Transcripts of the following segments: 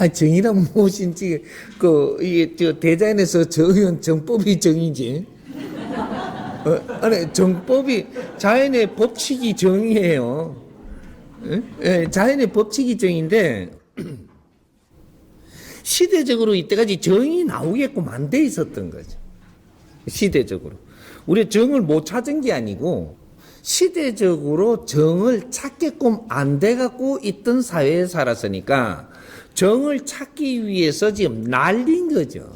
정의란 무엇인지, 이게, 대자연에서 정은 정법이 정이지. 아니, 정법이, 자연의 법칙이 정이에요. 예, 자연의 법칙이 정인데, 시대적으로 이때까지 정이 나오게끔 안 돼 있었던 거죠. 시대적으로. 우리가 정을 못 찾은 게 아니고, 시대적으로 정을 찾게끔 안 돼갖고 있던 사회에 살았으니까, 정을 찾기 위해서 지금 날린 거죠.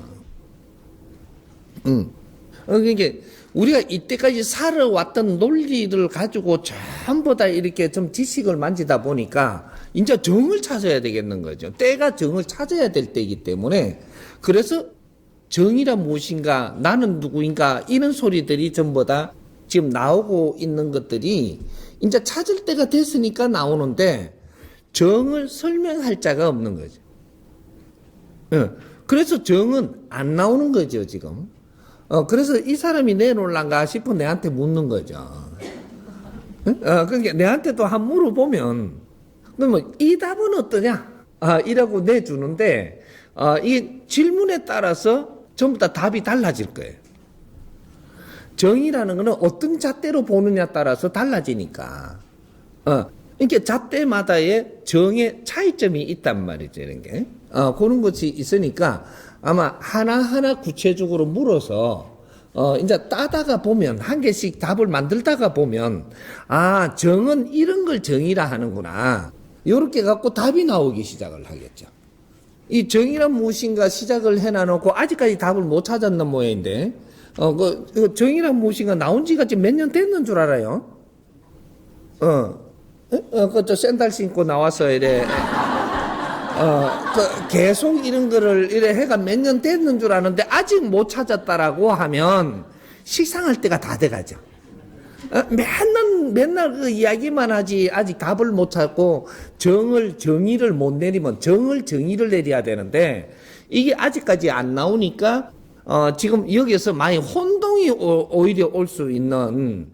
그러니까 우리가 이때까지 살아왔던 논리를 가지고 전부 다 이렇게 좀 지식을 만지다 보니까 이제 정을 찾아야 되겠는 거죠. 때가 정을 찾아야 될 때이기 때문에 그래서 정의란 무엇인가, 나는 누구인가 이런 소리들이 전부 다 지금 나오고 있는 것들이 이제 찾을 때가 됐으니까 나오는데 정을 설명할 자가 없는 거죠. 그래서 정은 안 나오는 거죠, 지금. 그래서 이 사람이 내놓을란가 싶어 내한테 묻는 거죠. 그러니까 내한테도 한 물어보면, 그러면 이 답은 어떠냐? 이라고 내주는데, 이 질문에 따라서 전부 다 답이 달라질 거예요. 정의라는 거는 어떤 잣대로 보느냐에 따라서 달라지니까. 이렇게 잣대마다의 정의 차이점이 있단 말이죠, 이런 게. 그런 것이 있으니까 아마 하나하나 구체적으로 물어서, 이제 따다가 보면, 한 개씩 답을 만들다가 보면, 정은 이런 걸 정의라 하는구나. 요렇게 갖고 답이 나오기 시작을 하겠죠. 이 정의란 무엇인가 시작을 해놔놓고 아직까지 답을 못 찾았는 모양인데, 정의란 무엇인가 나온 지가 지금 몇 년 됐는 줄 알아요? 저 샌들 신고 나와서 이래, 계속 이런 거를 이래 해가 몇 년 됐는 줄 아는데 아직 못 찾았다라고 하면 식상할 때가 다 돼가죠. 맨날 그 이야기만 하지 아직 답을 못 찾고 정의를 못 내리면 정의를 내려야 되는데 이게 아직까지 안 나오니까 지금 여기서 많이 혼동이 오히려 올 수 있는,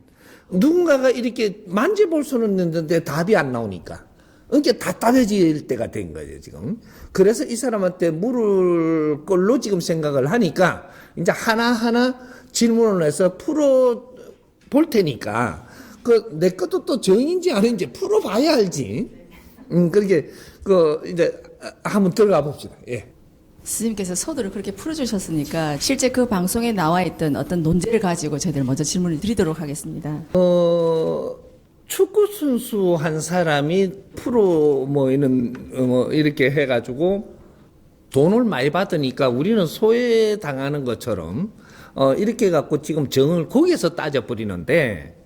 누군가가 이렇게 만져볼 수는 있는데 답이 안 나오니까. 그러니까 답답해질 때가 된 거예요, 지금. 그래서 이 사람한테 물을 걸로 지금 생각을 하니까, 이제 하나하나 질문을 해서 풀어볼 테니까, 내 것도 또 정인지 아닌지 풀어봐야 알지. 그렇게, 이제, 한번 들어가 봅시다. 예. 스님께서 서두를 그렇게 풀어주셨으니까 실제 그 방송에 나와 있던 어떤 논제를 가지고 저희들 먼저 질문을 드리도록 하겠습니다. 축구 선수 한 사람이 프로 이렇게 해가지고 돈을 많이 받으니까 우리는 소외당하는 것처럼 이렇게 갖고 지금 정을 거기에서 따져버리는데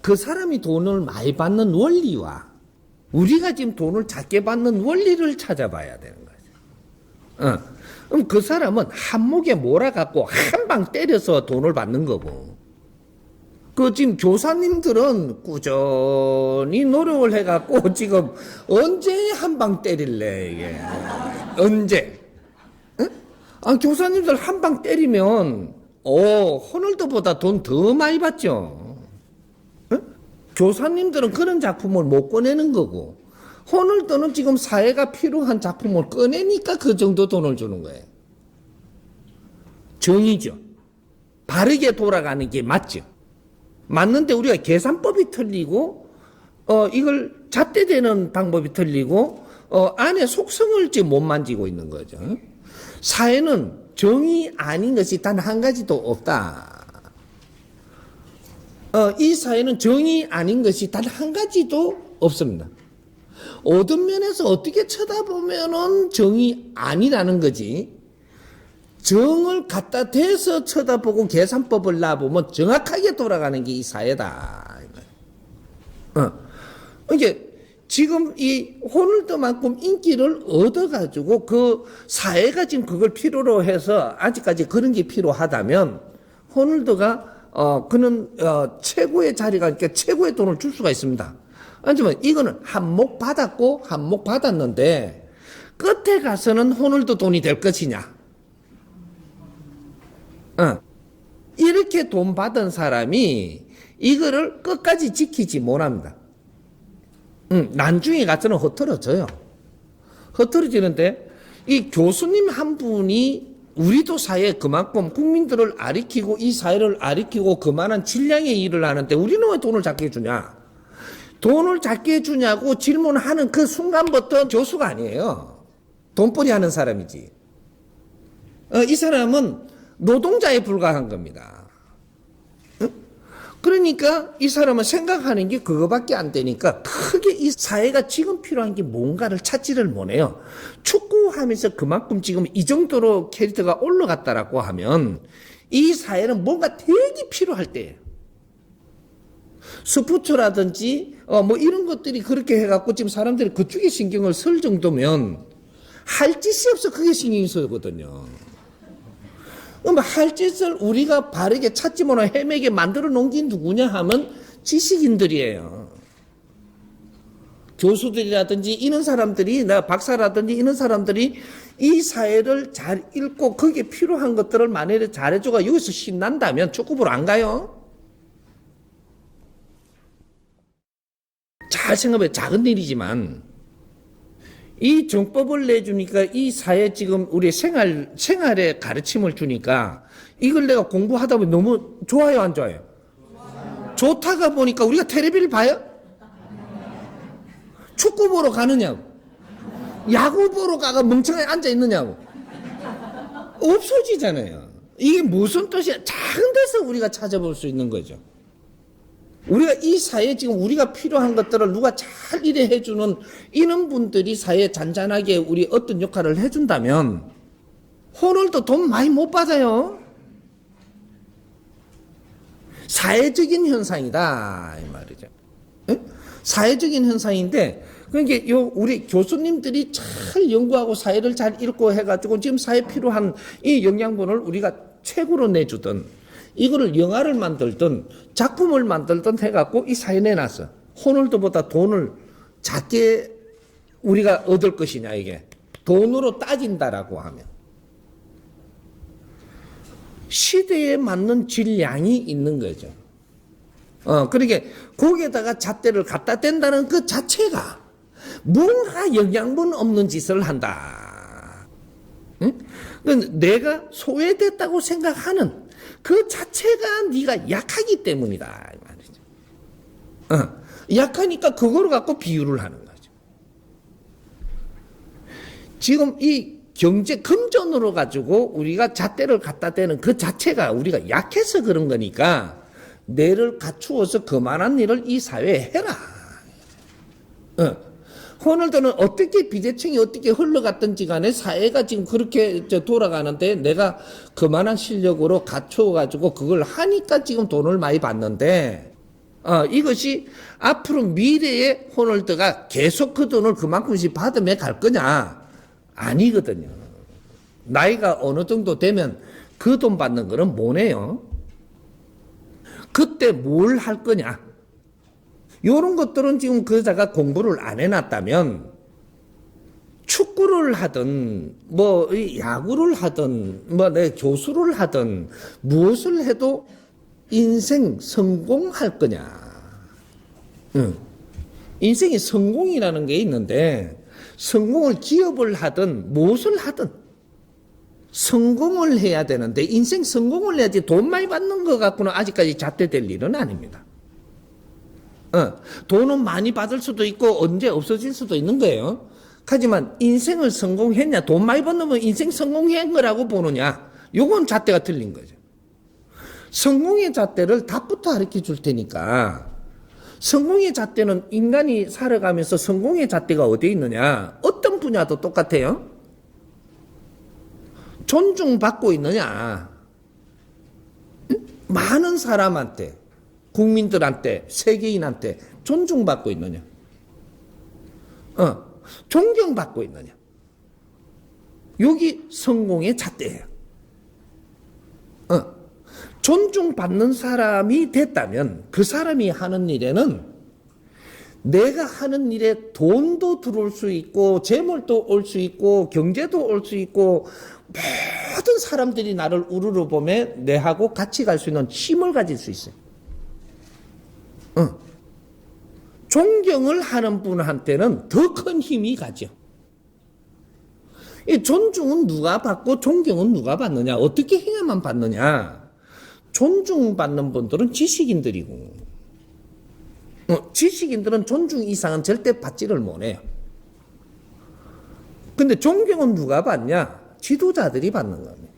그 사람이 돈을 많이 받는 원리와 우리가 지금 돈을 작게 받는 원리를 찾아봐야 되는 거죠. 그럼 그 사람은 한목에 몰아갖고 한 방 때려서 돈을 받는 거고, 지금 교사님들은 꾸준히 노력을 해갖고 지금 언제 한 방 때릴래, 이게. 언제? 교사님들 한 방 때리면, 호널두보다 돈 더 많이 받죠. 교사님들은 그런 작품을 못 꺼내는 거고, 호널두는 지금 사회가 필요한 작품을 꺼내니까 그 정도 돈을 주는 거예요. 정의죠. 바르게 돌아가는 게 맞죠. 맞는데 우리가 계산법이 틀리고, 이걸 잣대되는 방법이 틀리고, 안에 속성을 지금 못 만지고 있는 거죠. 사회는 정의 아닌 것이 단 한 가지도 없다. 이 사회는 정의 아닌 것이 단 한 가지도 없습니다. 어떤 면에서 어떻게 쳐다보면은 정이 아니라는 거지. 정을 갖다 대서 쳐다보고 계산법을 놔보면 정확하게 돌아가는 게 이 사회다. 이게 지금 이 호널두만큼 인기를 얻어가지고 그 사회가 지금 그걸 필요로 해서 아직까지 그런 게 필요하다면 호널두가 그는 최고의 자리가 그러니까 최고의 돈을 줄 수가 있습니다. 하지만 이거는 한몫 받았고 한몫 받았는데 끝에 가서는 호널두 돈이 될 것이냐? 이렇게 돈 받은 사람이 이거를 끝까지 지키지 못합니다. 나중에 가서는 흐트러져요. 흐트러지는데 이 교수님 한 분이 우리도 사회에 그만큼 국민들을 아리키고 이 사회를 아리키고 그만한 질량의 일을 하는데 우리는 왜 돈을 작게 주냐? 돈을 작게 주냐고 질문하는 그 순간부터 교수가 아니에요. 돈벌이 하는 사람이지. 이 사람은 노동자에 불과한 겁니다. 그러니까 이 사람은 생각하는 게 그거밖에 안 되니까 크게 이 사회가 지금 필요한 게 뭔가를 찾지를 못해요. 축구하면서 그만큼 지금 이 정도로 캐릭터가 올라갔다라고 하면 이 사회는 뭔가 되게 필요할 때예요. 스포츠라든지 뭐 이런 것들이 그렇게 해갖고 지금 사람들이 그쪽에 신경을 쓸 정도면 할 짓이 없어 그게 신경이 쓰거든요. 그럼 할 짓을 우리가 바르게 찾지 못하고 헤매게 만들어 놓은 게 누구냐 하면 지식인들이에요. 교수들이라든지 이런 사람들이, 나 박사라든지 이런 사람들이 이 사회를 잘 읽고 거기에 필요한 것들을 만약에 잘해줘가 여기서 신난다면 축구부로 안 가요? 잘 생각해, 작은 일이지만 이 정법을 내주니까 이 사회 지금 우리 생활의 가르침을 주니까 이걸 내가 공부하다 보면 너무 좋아요, 안 좋아요? 좋다가 보니까 우리가 텔레비를 봐요? 축구 보러 가느냐고? 야구 보러 가가 멍청하게 앉아 있느냐고? 없어지잖아요. 이게 무슨 뜻이야? 작은 데서 우리가 찾아볼 수 있는 거죠. 우리가 이 사회에 지금 우리가 필요한 것들을 누가 잘 일해 해주는 이런 분들이 사회에 잔잔하게 우리 어떤 역할을 해준다면 오늘도 돈 많이 못 받아요. 사회적인 현상이다 이 말이죠. 응? 사회적인 현상인데 그러니까 우리 교수님들이 잘 연구하고 사회를 잘 읽고 해가지고 지금 사회에 필요한 이 영양분을 우리가 최고로 내주던 이거를 영화를 만들든 작품을 만들든 해갖고 이 사회에 내놨어. 호널두보다 돈을 작게 우리가 얻을 것이냐 이게. 돈으로 따진다라고 하면. 시대에 맞는 질량이 있는 거죠. 그러니까 거기에다가 잣대를 갖다 댄다는 그 자체가 뭔가 영양분 없는 짓을 한다. 응? 내가 소외됐다고 생각하는 그 자체가 네가 약하기 때문이다 이 말이죠. 약하니까 그거를 갖고 비유를 하는 거죠. 지금 이 경제 금전으로 가지고 우리가 잣대를 갖다 대는 그 자체가 우리가 약해서 그런 거니까 뇌를 갖추어서 그만한 일을 이 사회에 해라. 오늘도는 어떻게 비대칭이 어떻게 흘러갔든지 간에 사회가 지금 그렇게 돌아가는데 내가 그만한 실력으로 갖춰가지고 그걸 하니까 지금 돈을 많이 받는데 이것이 앞으로 미래에 호널드가 계속 그 돈을 그만큼씩 받으며 갈 거냐? 아니거든요. 나이가 어느 정도 되면 그 돈 받는 거는 뭐네요? 그때 뭘 할 거냐? 요런 것들은 지금 그자가 공부를 안 해놨다면 축구를 하든 뭐 야구를 하든 뭐 내 교수를 하든 무엇을 해도 인생 성공할 거냐? 인생이 성공이라는 게 있는데 성공을 기업을 하든 무엇을 하든 성공을 해야 되는데 인생 성공을 해야지 돈 많이 받는 것 갖고는 아직까지 잣대될 일은 아닙니다. 돈은 많이 받을 수도 있고 언제 없어질 수도 있는 거예요. 하지만 인생을 성공했냐, 돈 많이 받으면 인생 성공한 거라고 보느냐, 요건 잣대가 틀린 거죠. 성공의 잣대를 답부터 가르쳐 줄 테니까 성공의 잣대는 인간이 살아가면서 성공의 잣대가 어디에 있느냐, 어떤 분야도 똑같아요. 존중받고 있느냐, 많은 사람한테 국민들한테 세계인한테 존중받고 있느냐, 존경받고 있느냐, 여기 성공의 잣대예요. 존중받는 사람이 됐다면 그 사람이 하는 일에는 내가 하는 일에 돈도 들어올 수 있고 재물도 올 수 있고 경제도 올 수 있고 모든 사람들이 나를 우러러보며 내하고 같이 갈 수 있는 힘을 가질 수 있어요. 존경을 하는 분한테는 더 큰 힘이 가죠. 이 존중은 누가 받고 존경은 누가 받느냐? 어떻게 해야만 받느냐? 존중받는 분들은 지식인들이고, 지식인들은 존중 이상은 절대 받지를 못해요. 근데 존경은 누가 받냐? 지도자들이 받는 겁니다.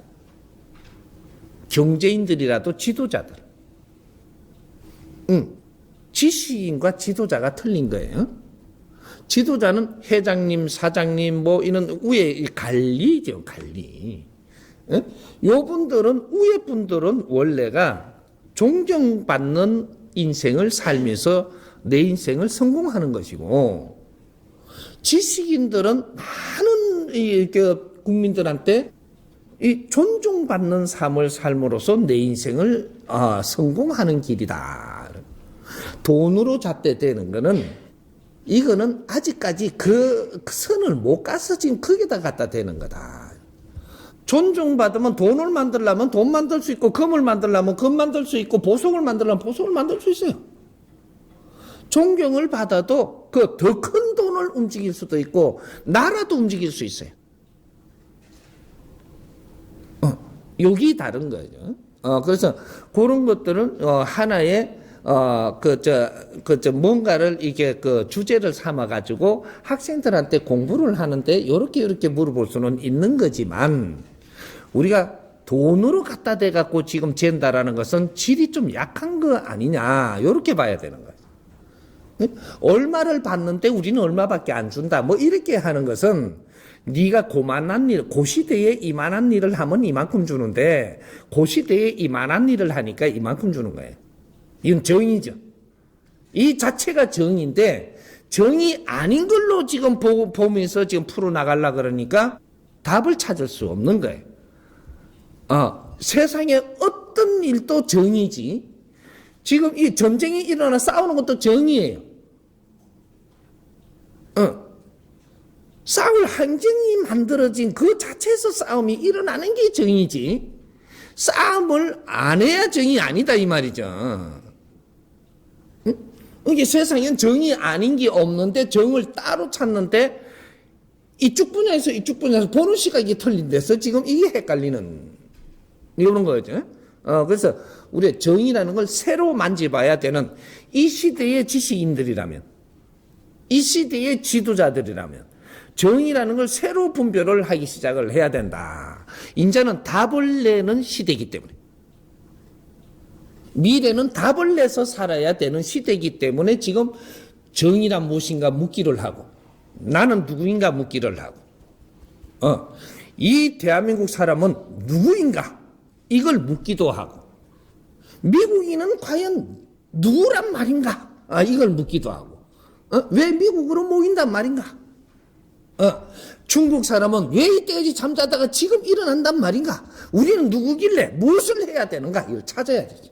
경제인들이라도 지도자들. 지식인과 지도자가 틀린 거예요. 지도자는 회장님, 사장님, 뭐, 이런 위에 관리죠, 관리. 요 분들은, 위에 분들은 원래가 존경받는 인생을 살면서 내 인생을 성공하는 것이고, 지식인들은 많은 국민들한테 이 존중받는 삶을 삶으로써 내 인생을 성공하는 길이다. 돈으로 잣대되는 거는 이거는 아직까지 그 선을 못 가서 지금 거기다 갖다 대는 거다. 존중받으면 돈을 만들려면 돈 만들 수 있고, 금을 만들려면 금 만들 수 있고, 보석을 만들려면 보석을 만들 수 있어요. 존경을 받아도 그 더 큰 돈을 움직일 수도 있고, 나라도 움직일 수 있어요. 여기 다른 거죠. 그래서 그런 것들은 하나의 뭔가를 이게 주제를 삼아가지고 학생들한테 공부를 하는데 이렇게 물어볼 수는 있는 거지만, 우리가 돈으로 갖다 대갖고 지금 잰다라는 것은 질이 좀 약한 거 아니냐, 이렇게 봐야 되는 거예요. 얼마를 받는데 우리는 얼마밖에 안 준다, 뭐 이렇게 하는 것은 네가 고만한 일, 고시대에 이만한 일을 하면 이만큼 주는데 고시대에 이만한 일을 하니까 이만큼 주는 거예요. 이건 정의죠. 이 자체가 정의인데 정의 아닌 걸로 지금 보면서 지금 풀어나가려고 그러니까 답을 찾을 수 없는 거예요. 세상에 어떤 일도 정의지. 지금 이 전쟁이 일어나 싸우는 것도 정의예요. 싸울 환경이 만들어진 그 자체에서 싸움이 일어나는 게 정의지. 싸움을 안 해야 정의 아니다 이 말이죠. 이게 세상엔 정의 아닌 게 없는데 정을 따로 찾는데 이쪽 분야에서 보는 시각이 틀린 데서 지금 이게 헷갈리는 이런 거죠. 그래서 우리가 정의라는 걸 새로 만져봐야 되는 이 시대의 지식인들이라면, 이 시대의 지도자들이라면 정의라는 걸 새로 분별을 하기 시작을 해야 된다. 이제는 답을 내는 시대이기 때문에, 미래는 답을 내서 살아야 되는 시대이기 때문에 지금 정의란 무엇인가 묻기를 하고, 나는 누구인가 묻기를 하고, 이 대한민국 사람은 누구인가 이걸 묻기도 하고, 미국인은 과연 누구란 말인가 이걸 묻기도 하고, 왜 미국으로 모인단 말인가, 중국 사람은 왜 이때까지 잠자다가 지금 일어난단 말인가, 우리는 누구길래 무엇을 해야 되는가, 이걸 찾아야 되지.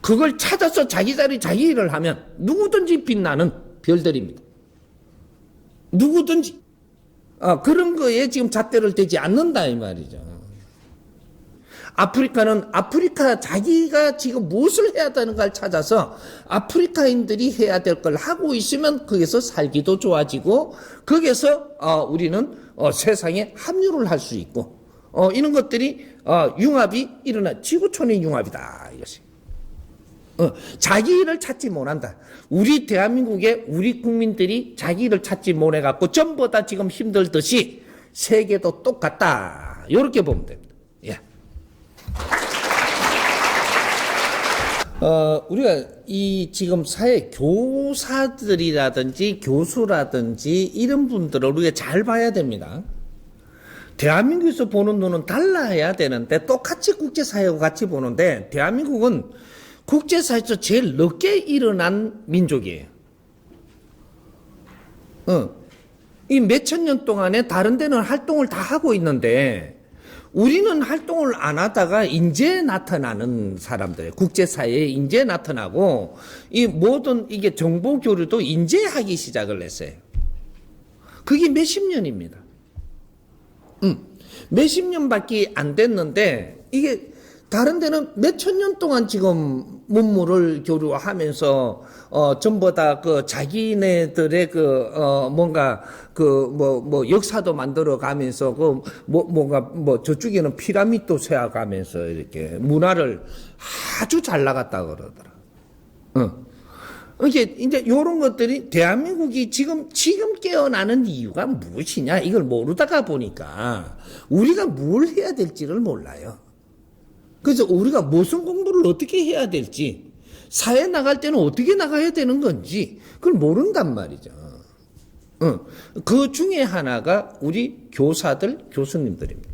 그걸 찾아서 자기 자리 자기 일을 하면 누구든지 빛나는 별들입니다. 누구든지 그런 거에 지금 잣대를 대지 않는다 이 말이죠. 아프리카는 아프리카 자기가 지금 무엇을 해야 되는가를 찾아서 아프리카인들이 해야 될 걸 하고 있으면 거기서 살기도 좋아지고, 거기서 우리는 세상에 합류를 할 수 있고, 이런 것들이 융합이 일어나 지구촌의 융합이다 이것이. 자기 일을 찾지 못한다. 우리 대한민국의 우리 국민들이 자기 일을 찾지 못해갖고 전부 다 지금 힘들듯이 세계도 똑같다. 이렇게 보면 됩니다. 예. 우리가 이 지금 사회 교사들이라든지 교수라든지 이런 분들을 우리가 잘 봐야 됩니다. 대한민국에서 보는 눈은 달라야 되는데 똑같이 국제사회와 같이 보는데, 대한민국은 국제사회에서 제일 늦게 일어난 민족이에요. 이 몇천 년 동안에 다른 데는 활동을 다 하고 있는데 우리는 활동을 안 하다가 이제 나타나는 사람들이에요. 국제사회에 이제 나타나고, 이 모든 이게 정보 교류도 이제 하기 시작을 했어요. 그게 몇십 년입니다. 몇십 년밖에 안 됐는데 이게 다른 데는 몇천 년 동안 지금 문물을 교류하면서 전부 다 그 자기네들의 뭔가 역사도 만들어 가면서 뭔가 저쪽에는 피라미드도 세워 가면서 이렇게 문화를 아주 잘 나갔다 그러더라. 이제 요런 것들이 대한민국이 지금 깨어나는 이유가 무엇이냐 이걸 모르다가 보니까 우리가 뭘 해야 될지를 몰라요. 그래서 우리가 무슨 공부를 어떻게 해야 될지, 사회 나갈 때는 어떻게 나가야 되는 건지 그걸 모른단 말이죠. 그 중에 하나가 우리 교수님들입니다.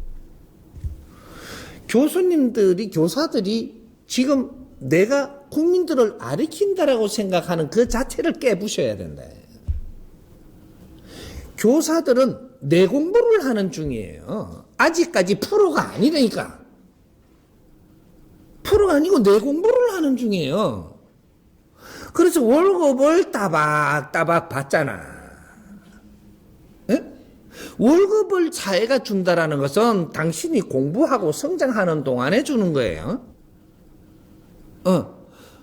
교사들이 지금 내가 국민들을 가르친다라고 생각하는 그 자체를 깨부셔야 된다. 교사들은 내 공부를 하는 중이에요. 아직까지 프로가 아니라니까. 프로가 아니고 내 공부를 하는 중이에요. 그래서 월급을 따박따박 받잖아. 예? 월급을 사회가 준다라는 것은 당신이 공부하고 성장하는 동안에 주는 거예요.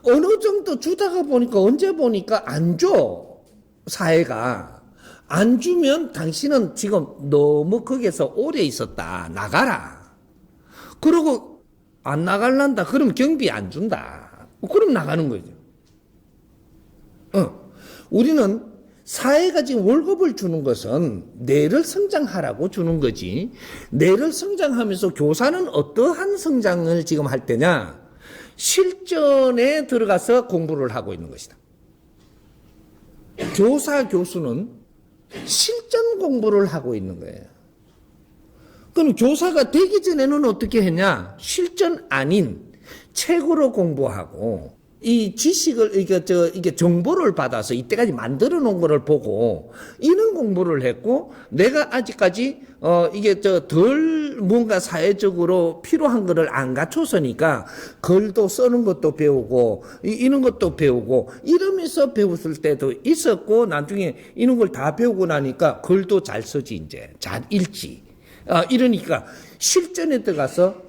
어느 정도 주다가 보니까 언제 보니까 안 줘. 사회가. 안 주면 당신은 지금 너무 거기에서 오래 있었다. 나가라. 그러고 안 나갈란다. 그럼 경비 안 준다. 그럼 나가는 거죠. 우리는 사회가 지금 월급을 주는 것은 뇌를 성장하라고 주는 거지. 뇌를 성장하면서 교사는 어떠한 성장을 지금 할 때냐? 실전에 들어가서 공부를 하고 있는 것이다. 교수는 실전 공부를 하고 있는 거예요. 그럼 교사가 되기 전에는 어떻게 했냐? 실전 아닌 책으로 공부하고 이 지식을 이게 정보를 받아서 이때까지 만들어 놓은 거를 보고 이런 공부를 했고, 내가 아직까지 이게 덜 뭔가 사회적으로 필요한 거를 안 갖춰서니까 글도 쓰는 것도 배우고 이런 것도 배우고 이러면서 배웠을 때도 있었고, 나중에 이런 걸 다 배우고 나니까 글도 잘 쓰지, 이제 잘 읽지. 이러니까 실전에 들어가서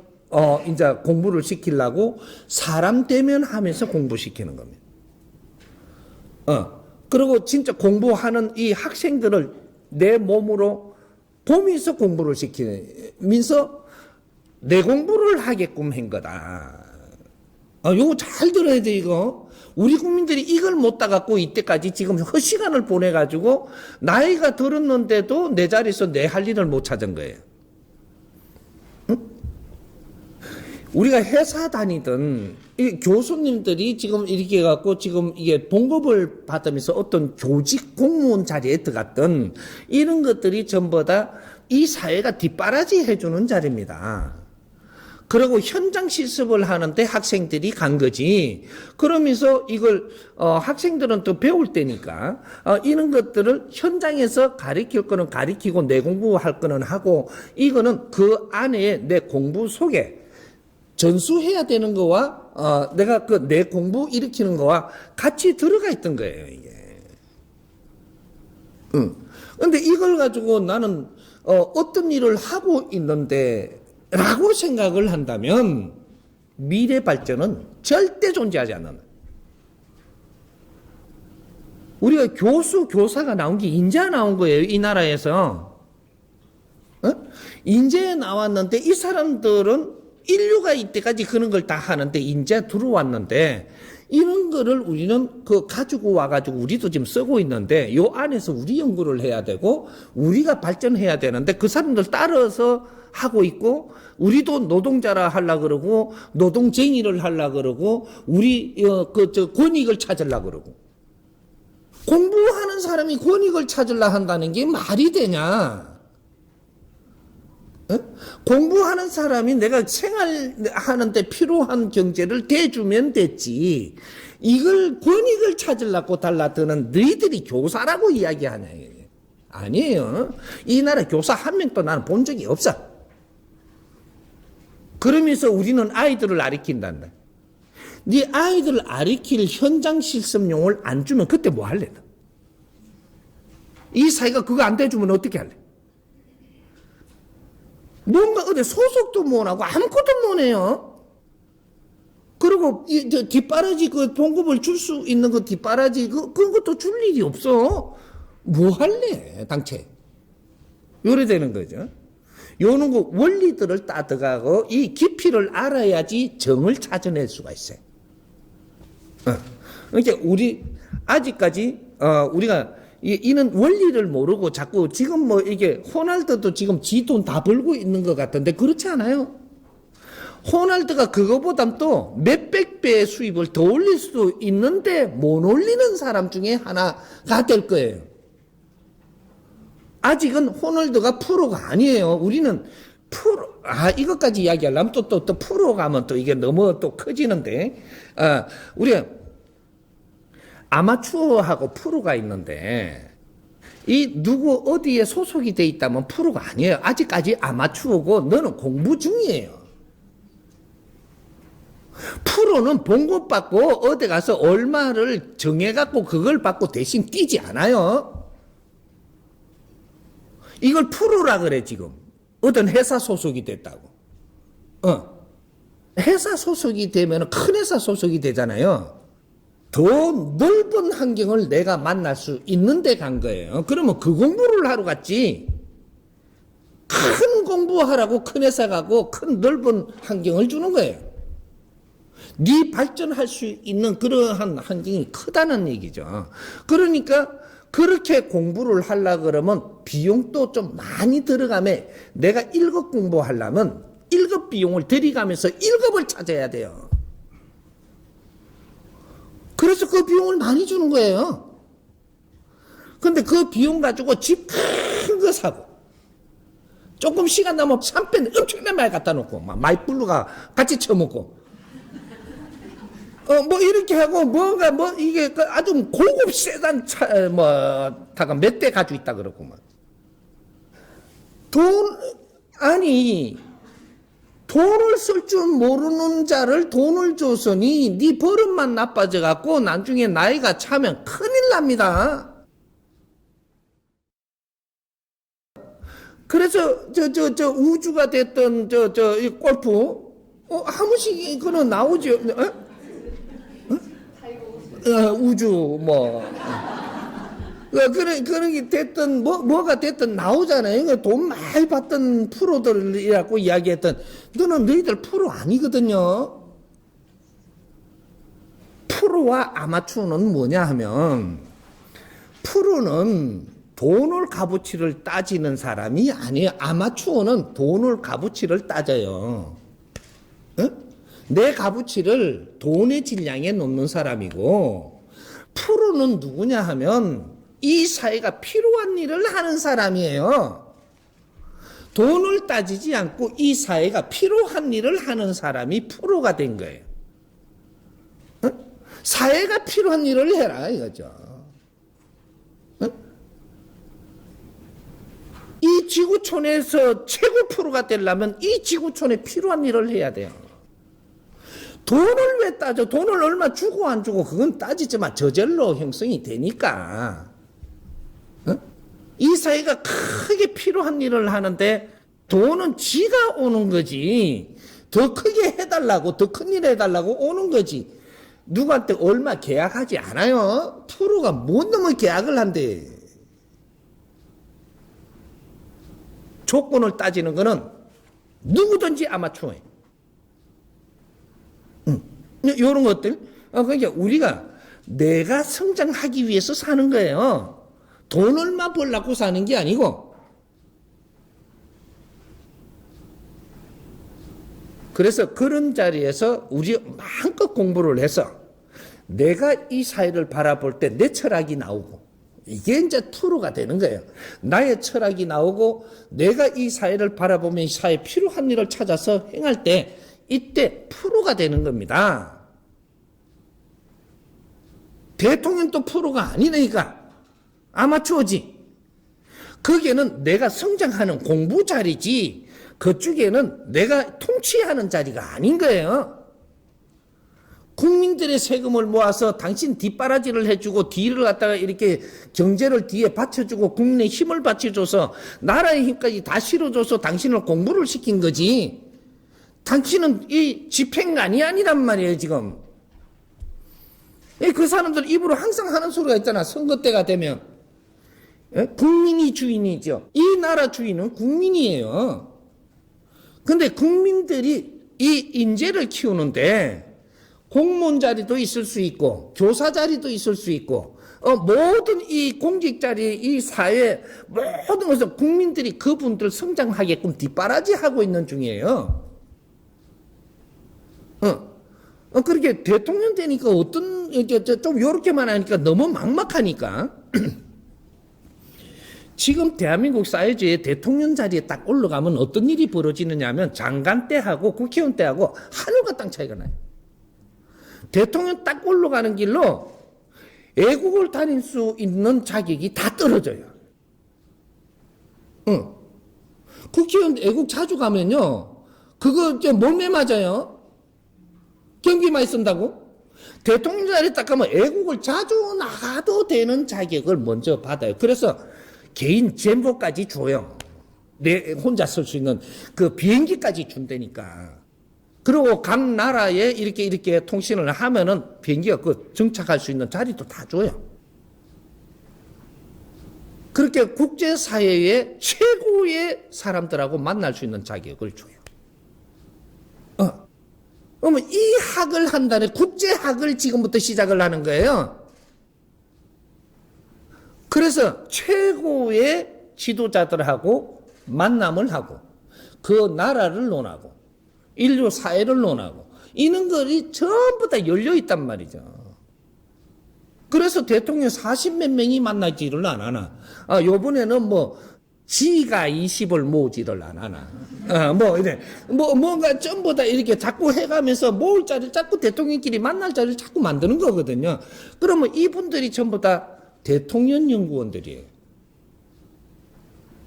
이제 공부를 시키려고 사람 대면하면서 공부시키는 겁니다. 그리고 진짜 공부하는 이 학생들을 내 몸으로 보면서 공부를 시키면서 내 공부를 하게끔 한 거다. 요거 잘 들어야 돼, 이거. 우리 국민들이 이걸 못 따갖고 이때까지 지금 헛시간을 보내가지고 나이가 들었는데도 내 자리에서 내 할 일을 못 찾은 거예요. 응? 우리가 회사 다니던 이 교수님들이 지금 이렇게 해갖고 지금 이게 봉급을 받으면서 어떤 조직 공무원 자리에 들어갔던 이런 것들이 전부 다 이 사회가 뒷바라지 해주는 자리입니다. 그리고 현장 실습을 하는데 학생들이 간 거지. 그러면서 이걸 학생들은 또 배울 때니까 이런 것들을 현장에서 가르칠 거는 가르치고 내 공부할 거는 하고, 이거는 그 안에 내 공부 속에 전수해야 되는 거와 내가 그 내 공부 일으키는 거와 같이 들어가 있던 거예요, 이게. 근데 이걸 가지고 나는 어떤 일을 하고 있는데 라고 생각을 한다면 미래 발전은 절대 존재하지 않는다. 우리가 교사가 나온 게 인제 나온 거예요, 이 나라에서. 인제 나왔는데 이 사람들은 인류가 이때까지 그런 걸 다 하는데 인제 들어왔는데, 이런 거를 우리는 가지고 와가지고 우리도 지금 쓰고 있는데, 요 안에서 우리 연구를 해야 되고 우리가 발전해야 되는데 그 사람들 따라서 하고 있고, 우리도 노동자라 하려 그러고 노동쟁이를 하려 그러고 우리 권익을 찾으려 그러고. 공부하는 사람이 권익을 찾으려 한다는 게 말이 되냐? 공부하는 사람이 내가 생활하는데 필요한 경제를 대주면 됐지, 이걸 권익을 찾으려고 달라드는 너희들이 교사라고 이야기하냐? 아니에요. 이 나라 교사 한 명도 나는 본 적이 없어. 그러면서 우리는 아이들을 가르친단다. 네 아이들을 가르칠 현장 실습용을 안 주면 그때 뭐 할래? 이 사회가 그거 안 대주면 어떻게 할래? 뭔가 어디 소속도 못 하고 아무것도 못 해요. 그리고 저 뒷바라지 그 봉급을 줄 수 있는 그 뒷바라지 그런 것도 줄 일이 없어. 뭐 할래 당최. 요래 되는 거죠. 요런 거 원리들을 따져가고 이 깊이를 알아야지 정을 찾아낼 수가 있어요. 그러니까 우리 아직까지 우리가 이는 원리를 모르고 자꾸 지금 뭐 이게 호날두도 지금 지 돈 다 벌고 있는 것 같은데 그렇지 않아요. 호날두가 그거보단 또 몇백 배의 수입을 더 올릴 수도 있는데 못 올리는 사람 중에 하나가 될 거예요. 아직은 호날두가 프로가 아니에요. 우리는 이것까지 이야기하려면 또 프로 가면 또 이게 너무 또 커지는데, 우리가 아마추어하고 프로가 있는데, 누구 어디에 소속이 돼 있다면 프로가 아니에요. 아직까지 아마추어고 너는 공부 중이에요. 프로는 봉급 받고 어디 가서 얼마를 정해갖고 그걸 받고 대신 뛰지 않아요. 이걸 프로라 그래 지금. 어떤 회사 소속이 됐다고. 회사 소속이 되면 큰 회사 소속이 되잖아요. 더 넓은 환경을 내가 만날 수 있는데 간 거예요. 그러면 그 공부를 하러 갔지. 큰 공부하라고 큰 회사 가고 큰 넓은 환경을 주는 거예요. 네 발전할 수 있는 그러한 환경이 크다는 얘기죠. 그러니까 그렇게 공부를 하려고 그러면 비용도 좀 많이 들어가면 내가 1급 공부하려면 1급 비용을 들이가면서 1급을 찾아야 돼요. 그래서 그 비용을 많이 주는 거예요. 근데 그 비용 가지고 집 큰 거 사고 조금 시간 남으면 샴페인 엄청나게 많이 갖다 놓고 막 마이블루가 같이 쳐먹고 뭐 이렇게 하고 이게 아주 고급 세단 타가 몇 대 가지고 있다 그러고 막 돈을 쓸 줄 모르는 자를 돈을 줬으니 네 버릇만 나빠져 갖고 나중에 나이가 차면 큰일 납니다. 그래서 저 우주가 됐던 이 골프 한 번씩 그는 나오죠. 우주 그런 게 됐든 뭐가 됐든 나오잖아요. 돈 많이 받던 프로들이라고 이야기했던 너희들 프로 아니거든요. 프로와 아마추어는 뭐냐 하면 프로는 돈을 값어치를 따지는 사람이 아니에요. 아마추어는 돈을 값어치를 따져요. 내 값어치를 돈의 질량에 놓는 사람이고 프로는 누구냐 하면 이 사회가 필요한 일을 하는 사람이에요. 돈을 따지지 않고 이 사회가 필요한 일을 하는 사람이 프로가 된 거예요. 사회가 필요한 일을 해라 이거죠. 이 지구촌에서 최고 프로가 되려면 이 지구촌에 필요한 일을 해야 돼요. 돈을 왜 따져? 돈을 얼마 주고 안 주고 그건 따지지만 저절로 형성이 되니까. 이 사회가 크게 필요한 일을 하는데 돈은 지가 오는 거지. 더 크게 해달라고, 더 큰 일 해달라고 오는 거지. 누구한테 얼마 계약하지 않아요. 프로가 못 넘어 계약을 한대. 조건을 따지는 거는 누구든지 아마추어예요. 이런 것들. 그러니까 우리가 내가 성장하기 위해서 사는 거예요. 돈 얼마 벌려고 사는 게 아니고. 그래서 그런 자리에서 우리 마음껏 공부를 해서 내가 이 사회를 바라볼 때 내 철학이 나오고 이게 이제 프로가 되는 거예요. 나의 철학이 나오고 내가 이 사회를 바라보면 이 사회에 필요한 일을 찾아서 행할 때 이때 프로가 되는 겁니다. 대통령도 프로가 아니니까 아마추어지. 거기에는 내가 성장하는 공부 자리지 그쪽에는 내가 통치하는 자리가 아닌 거예요. 국민들의 세금을 모아서 당신 뒷바라지를 해주고 뒤를 갖다가 이렇게 경제를 뒤에 받쳐주고 국민의 힘을 받쳐줘서 나라의 힘까지 다 실어줘서 당신을 공부를 시킨 거지. 당신은 이 집행관이 아니란 말이에요, 지금. 그 사람들 입으로 항상 하는 소리가 있잖아, 선거 때가 되면. 국민이 주인이죠. 이 나라 주인은 국민이에요. 근데 국민들이 이 인재를 키우는데 공무원 자리도 있을 수 있고 교사 자리도 있을 수 있고 모든 이 공직 자리, 이 사회 모든 것을 국민들이 그분들 성장하게끔 뒷바라지하고 있는 중이에요. 그렇게 대통령 되니까 좀 요렇게만 하니까 너무 막막하니까 지금 대한민국 사회주의 대통령 자리에 딱 올라가면 어떤 일이 벌어지느냐 하면 장관 때하고 국회의원 때하고 하늘과 땅 차이가 나요. 대통령 딱 올라가는 길로 애국을 다닐 수 있는 자격이 다 떨어져요. 국회의원 애국 자주 가면요. 그거 몰매 맞아요. 경비 많이 쓴다고? 대통령 자리에 딱 가면 애국을 자주 나가도 되는 자격을 먼저 받아요. 그래서 개인 젠보까지 줘요. 내 혼자 쓸 수 있는 그 비행기까지 준다니까. 그리고 각 나라에 이렇게 통신을 하면은 비행기가 그 정착할 수 있는 자리도 다 줘요. 그렇게 국제사회의 최고의 사람들하고 만날 수 있는 자격을 줘요. 그러면 이 학을 한다는 국제학을 지금부터 시작을 하는 거예요. 그래서 최고의 지도자들하고 만남을 하고 그 나라를 논하고 인류 사회를 논하고 이런 것이 전부 다 열려 있단 말이죠. 그래서 대통령 40몇 명이 만나지를 안 하나. 요번에는 지가 20을 모으지를 안 하나. 뭔가 전부 다 이렇게 자꾸 해가면서 모을 자리를 자꾸 대통령끼리 만날 자리를 자꾸 만드는 거거든요. 그러면 이분들이 전부 다 대통령 연구원들이에요.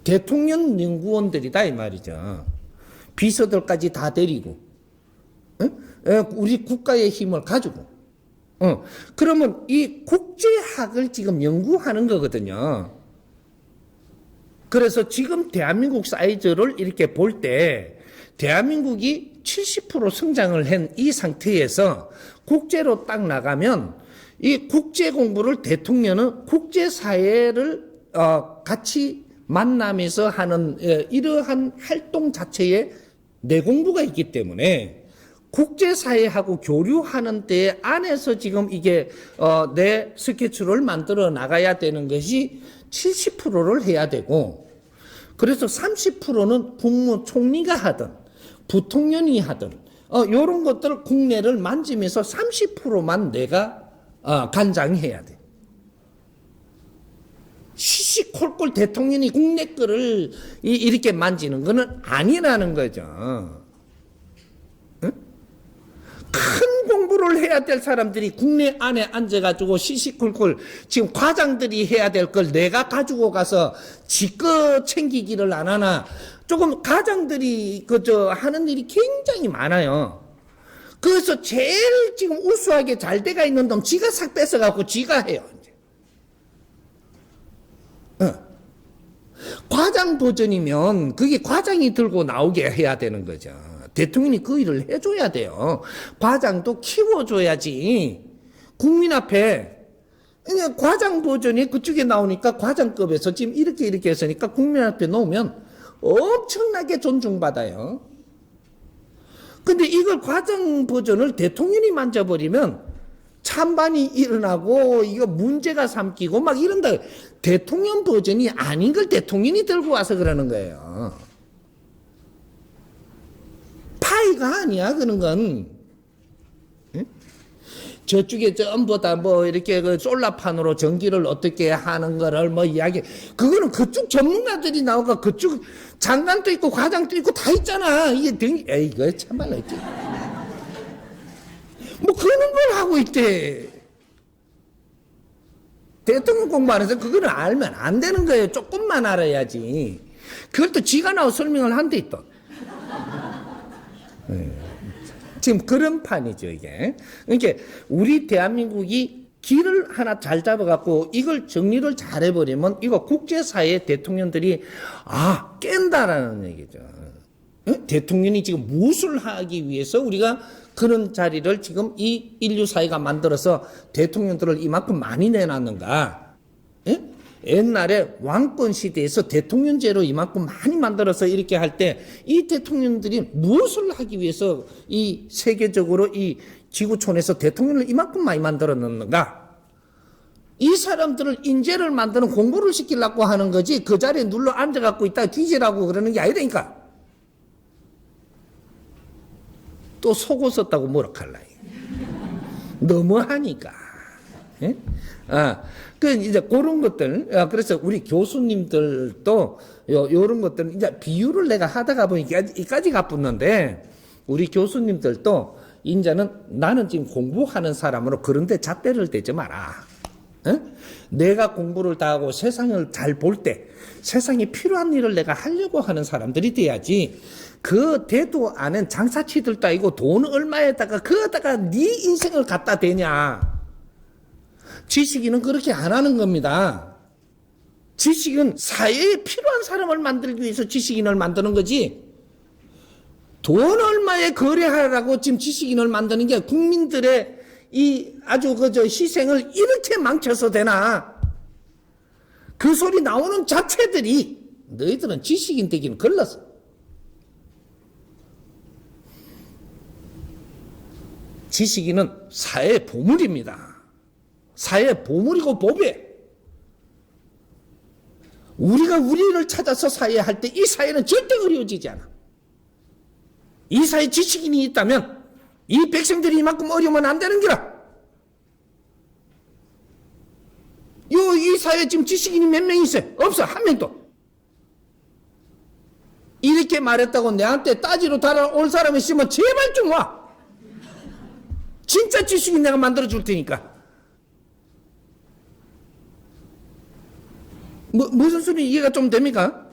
대통령 연구원들이다 이 말이죠. 비서들까지 다 데리고 우리 국가의 힘을 가지고 그러면 이 국제학을 지금 연구하는 거거든요. 그래서 지금 대한민국 사이즈를 이렇게 볼 때 대한민국이 70% 성장을 한 이 상태에서 국제로 딱 나가면 이 국제 공부를 대통령은 국제사회를 같이 만나면서 하는 이러한 활동 자체에 내공부가 있기 때문에 국제사회하고 교류하는 때 안에서 지금 이게 내 스케줄을 만들어 나가야 되는 것이 70%를 해야 되고 그래서 30%는 국무총리가 하든 부통령이 하든 이런 것들 국내를 만지면서 30%만 내가 간장해야 돼. 시시콜콜 대통령이 국내 거를 이렇게 만지는 거는 아니라는 거죠. 응? 큰 공부를 해야 될 사람들이 국내 안에 앉아가지고 시시콜콜 지금 과장들이 해야 될 걸 내가 가지고 가서 지껏 챙기기를 안 하나. 조금 과장들이 하는 일이 굉장히 많아요. 그래서 제일 지금 우수하게 잘 돼가 있는 놈 지가 싹 뺏어갖고 지가 해요. 과장 버전이면 그게 과장이 들고 나오게 해야 되는 거죠. 대통령이 그 일을 해줘야 돼요. 과장도 키워줘야지. 국민 앞에 그냥 과장 버전이 그쪽에 나오니까 과장급에서 지금 이렇게 했으니까 국민 앞에 놓으면 엄청나게 존중받아요. 근데 이걸 과장 버전을 대통령이 만져버리면 찬반이 일어나고 이거 문제가 삼키고 막 이런다. 대통령 버전이 아닌 걸 대통령이 들고 와서 그러는 거예요. 파이가 아니야 그런 건. 응? 저쪽에 전부 다 이렇게 솔라판으로 전기를 어떻게 하는 거를 이야기. 그거는 그쪽 전문가들이 나오고 그쪽 장관도 있고 과장도 있고 다 있잖아. 이거 참말로 있지. 그런 걸 하고 있대. 대통령 공부 안 해서 그거는 알면 안 되는 거예요. 조금만 알아야지. 그걸 또 지가 나와 설명을 한대 또. 지금 그런 판이죠, 이게. 그러니까 우리 대한민국이 길을 하나 잘 잡아갖고 이걸 정리를 잘 해버리면 이거 국제사회 대통령들이 깬다라는 얘기죠. 대통령이 지금 무엇을 하기 위해서 우리가 그런 자리를 지금 이 인류 사회가 만들어서 대통령들을 이만큼 많이 내놨는가? 예? 옛날에 왕권 시대에서 대통령제로 이만큼 많이 만들어서 이렇게 할 때 이 대통령들이 무엇을 하기 위해서 이 세계적으로 이 지구촌에서 대통령을 이만큼 많이 만들어 놓는가? 이 사람들을 인재를 만드는 공부를 시키려고 하는 거지 그 자리에 눌러 앉아갖고 있다 뒤지라고 그러는 게 아니라니까. 또 속옷 썼다고 뭐라 할라. 너무하니까. 예? 이제 그런 것들, 그래서 우리 교수님들도 요런 것들, 이제 비유를 내가 하다가 보니까 이까지 가붙는데, 우리 교수님들도 이제는 나는 지금 공부하는 사람으로 그런데 잣대를 대지 마라. 내가 공부를 다 하고 세상을 잘 볼 때, 세상에 필요한 일을 내가 하려고 하는 사람들이 돼야지, 그 대도 안엔 장사치들도 아니고 돈 얼마에다가 그거다가 네 인생을 갖다 대냐. 지식인은 그렇게 안 하는 겁니다. 지식은 사회에 필요한 사람을 만들기 위해서 지식인을 만드는 거지. 돈 얼마에 거래하라고 지금 지식인을 만드는 게 국민들의 이 아주 그저 희생을 이렇게 망쳐서 되나? 그 소리 나오는 자체들이 너희들은 지식인 되기는 걸렀어. 지식인은 사회의 보물입니다. 사회의 보물이고 보배. 우리가 우리를 찾아서 사회에 할 때 이 사회는 절대 어려워지지 않아. 이 사회에 지식인이 있다면 이 백성들이 이만큼 어려우면 안 되는 기라. 이 사회에 지금 지식인이 몇 명 있어요? 없어. 한 명도. 이렇게 말했다고 내한테 따지러 달아올 사람이 있으면 제발 좀 와. 진짜 지식인 내가 만들어 줄 테니까. 무슨 소리 이해가 좀 됩니까?